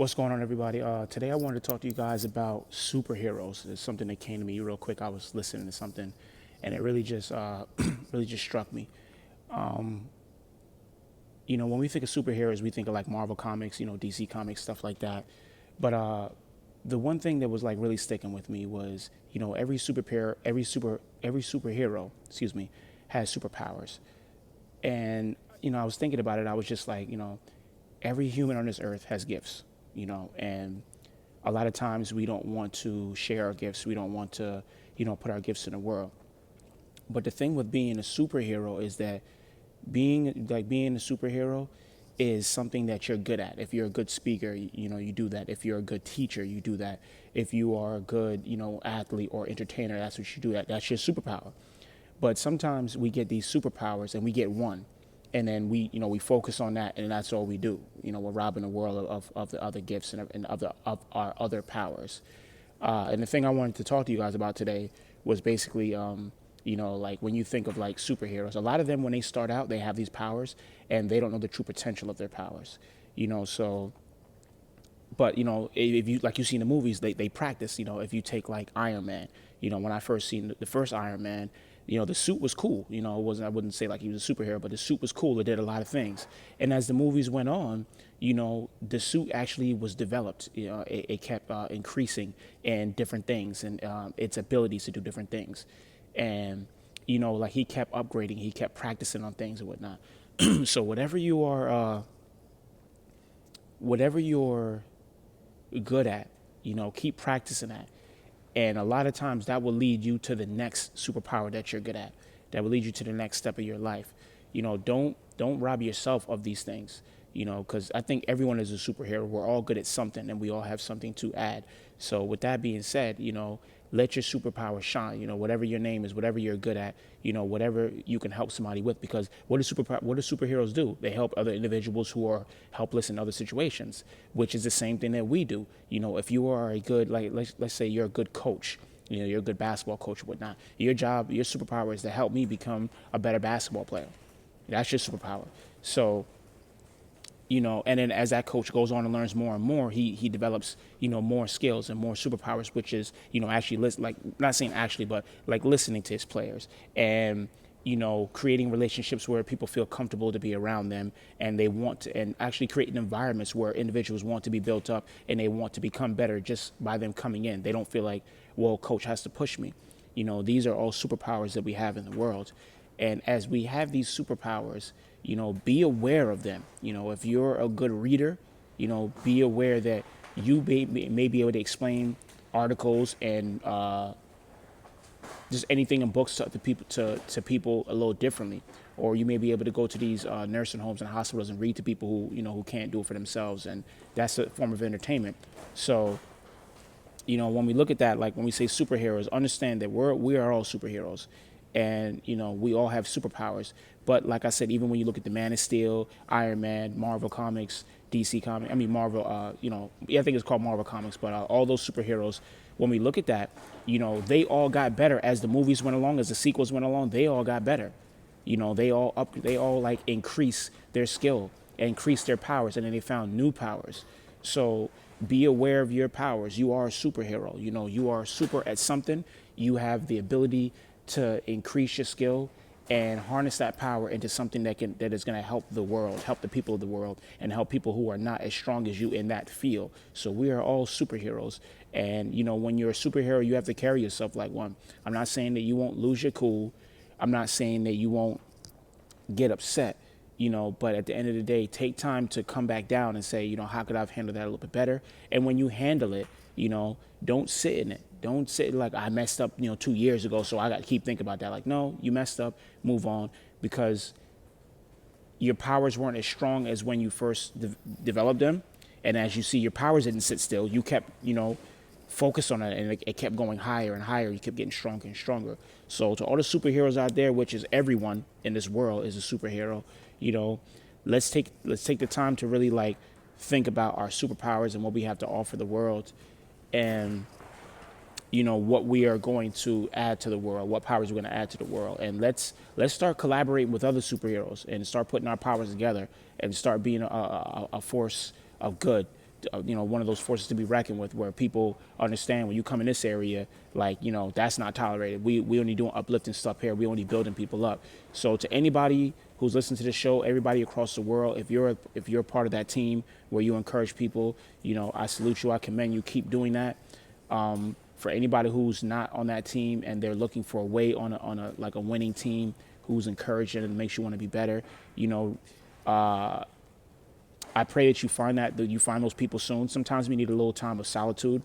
What's going on, everybody? Today I wanted to talk to you guys about superheroes. It's something that came to me real quick. I was listening to something, and it really just really just struck me. When we think of superheroes, we think of like Marvel comics, DC comics, stuff like that. But the one thing that was like really sticking with me was, every superhero, excuse me, has superpowers. And I was thinking about it. I was just like, every human on this earth has gifts, and a lot of times we don't want to share our gifts. We don't want to, put our gifts in the world. But the thing with being a superhero is that being a superhero is something that you're good at. If you're a good speaker, you do that. If you're a good teacher, you do that. If you are a good, athlete or entertainer, that's what you do. That's your superpower. But sometimes we get these superpowers and we get one, and then we focus on that, and that's all we do. We're robbing the world of the other gifts and of our other powers. And the thing I wanted to talk to you guys about today was basically, like when you think of like superheroes, a lot of them when they start out, they have these powers and they don't know the true potential of their powers. So but if you like you see in the movies, they practice. If you take like Iron Man, when I first seen the first Iron Man, the suit was cool. It wasn't, I wouldn't say like he was a superhero, but the suit was cool. It did a lot of things. And as the movies went on, the suit actually was developed. It kept increasing in different things and its abilities to do different things. And like he kept upgrading, he kept practicing on things and whatnot. So whatever you're good at, keep practicing that. And a lot of times that will lead you to the next superpower that you're good at. That will lead you to the next step of your life. Don't rob yourself of these things. Because I think everyone is a superhero. We're all good at something, and we all have something to add. So with that being said, let your superpower shine. Whatever your name is, whatever you're good at, whatever you can help somebody with. Because what do superheroes do? They help other individuals who are helpless in other situations, which is the same thing that we do. If you are a good, like let's say you're a good coach, you're a good basketball coach or whatnot. Your job, your superpower is to help me become a better basketball player. That's your superpower. So and then as that coach goes on and learns more and more, he develops, more skills and more superpowers, which is, actually like not saying actually, but like listening to his players and, creating relationships where people feel comfortable to be around them, and they want to, and actually creating environments where individuals want to be built up and they want to become better just by them coming in. They don't feel like, well, coach has to push me. These are all superpowers that we have in the world. And as we have these superpowers, be aware of them. If you're a good reader, be aware that you may be able to explain articles and just anything in books to people a little differently. Or you may be able to go to these nursing homes and hospitals and read to people who can't do it for themselves. And that's a form of entertainment. So, when we look at that, like when we say superheroes, understand that we are all superheroes. And, we all have superpowers. But like I said, even when you look at the Man of Steel, Iron Man, Marvel Comics, DC Comics, Marvel, I think it's called Marvel Comics, but all those superheroes, when we look at that, they all got better as the movies went along, as the sequels went along, they all got better. They all like increase their skill, increase their powers, and then they found new powers. So be aware of your powers. You are a superhero. You are super at something. You have the ability to increase your skill and harness that power into something that is going to help the world, help the people of the world, and help people who are not as strong as you in that field. So we are all superheroes. And, when you're a superhero, you have to carry yourself like one. I'm not saying that you won't lose your cool. I'm not saying that you won't get upset, but at the end of the day, take time to come back down and say, how could I have handled that a little bit better? And when you handle it, don't sit in it. Don't say like I messed up, 2 years ago, so I got to keep thinking about that. Like, no, you messed up, move on, because your powers weren't as strong as when you first developed them. And as you see, your powers didn't sit still. You kept, focused on it, and it kept going higher and higher. You kept getting stronger and stronger. So to all the superheroes out there, which is everyone in this world is a superhero, let's take the time to really like think about our superpowers and what we have to offer the world, and what we are going to add to the world, what powers we're going to add to the world. And let's start collaborating with other superheroes and start putting our powers together and start being a force of good one of those forces to be reckoned with, where people understand when you come in this area, like, that's not tolerated. We only doing uplifting stuff here. We only building people up. So to anybody who's listening to this show, everybody across the world, if you're part of that team where you encourage people, I salute you. I commend you. Keep doing that. For anybody who's not on that team and they're looking for a way on a like a winning team who's encouraging and makes you want to be better, I pray that you find those people soon. Sometimes we need a little time of solitude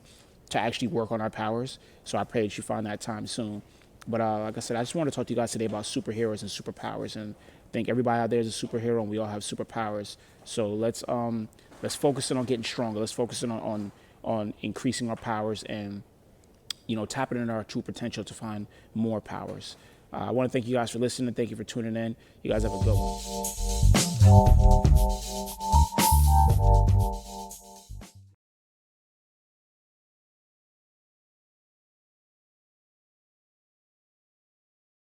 to actually work on our powers. So I pray that you find that time soon. But like I said, I just want to talk to you guys today about superheroes and superpowers. And I think everybody out there is a superhero, and we all have superpowers. So let's focus in on getting stronger. Let's focus in on increasing our powers and tapping into our true potential to find more powers. I want to thank you guys for listening. Thank you for tuning in. You guys have a good one.